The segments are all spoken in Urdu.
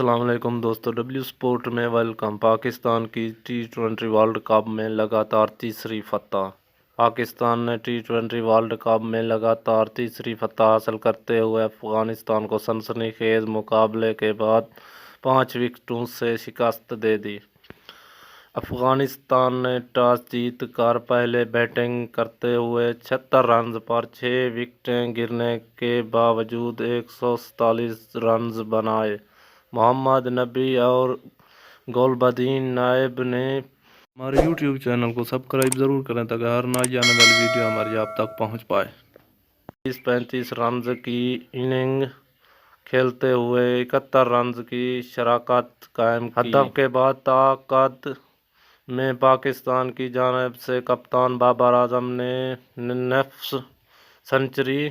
السلام علیکم دوستو، ڈبلیو سپورٹ میں ویلکم۔ پاکستان کی ٹی20 ورلڈ کپ میں لگاتار تیسری فتح۔ پاکستان نے ٹی20 ورلڈ کپ میں لگاتار تیسری فتح حاصل کرتے ہوئے افغانستان کو سنسنی خیز مقابلے کے بعد 5 وکٹوں سے شکست دے دی۔ افغانستان نے ٹاس جیت کر پہلے بیٹنگ کرتے ہوئے 76 رنز پر 6 وکٹیں گرنے کے باوجود 147 رنز بنائے۔ محمد نبی اور گلبدین نائب نے ہمارے یوٹیوب چینل کو سبسکرائب ضرور کریں تاکہ ہر نئی آنے والی ویڈیو ہماری آپ تک پہنچ پائے۔ 35 رنز کی اننگ کھیلتے ہوئے 71 رنز کی شراکت قائم کی۔ ہدف کے بعد طاقت میں پاکستان کی جانب سے کپتان بابر اعظم نے نصف سنچری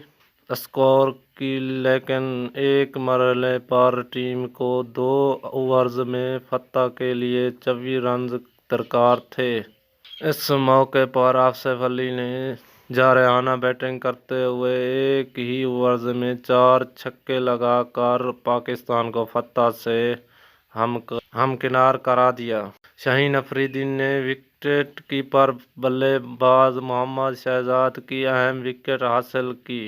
اسکور کی، لیکن ایک مرحلے پر ٹیم کو 2 اوورز میں فتح کے لیے 24 رنز درکار تھے۔ اس موقع پر آصف علی نے جارحانہ بیٹنگ کرتے ہوئے ایک ہی اوور میں 4 چھکے لگا کر پاکستان کو فتح سے ہمکنار کرا دیا۔ شاہین افریدی نے وکٹ کیپر بلے باز محمد شہزاد کی اہم وکٹ حاصل کی۔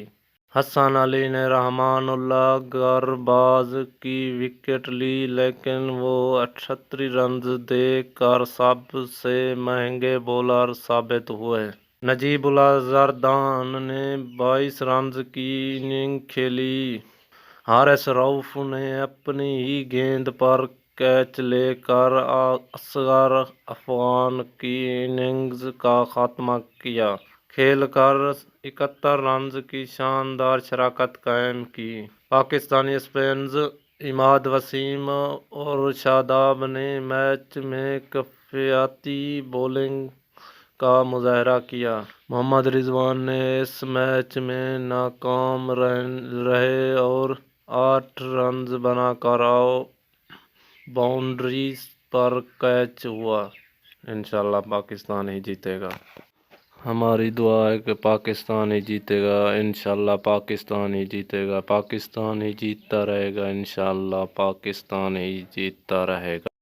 حسن علی نے رحمان اللہ گرباز کی وکٹ لی، لیکن وہ 38 رنز دے کر سب سے مہنگے بولر ثابت ہوئے۔ نجیب اللہ زردان نے 22 رنز کی اننگ کھیلی۔ حارث رؤف نے اپنی ہی گیند پر کیچ لے کر اصغر افغان کی اننگز کا خاتمہ کیا، کھیل کر 71 رنز کی شاندار شراکت قائم کی۔ پاکستانی اسپنرز عماد وسیم اور شاداب نے میچ میں کفایتی بولنگ کا مظاہرہ کیا۔ محمد رضوان نے اس میچ میں ناکام رہے اور 8 رنز بنا کر باؤنڈری پر کیچ ہوا۔ انشاءاللہ پاکستان ہی جیتے گا۔ ہماری دعا ہے کہ پاکستان ہی جیتے گا۔ انشاءاللہ پاکستان ہی جیتے گا۔ پاکستان ہی جیتتا رہے گا۔ انشاءاللہ پاکستان ہی جیتتا رہے گا۔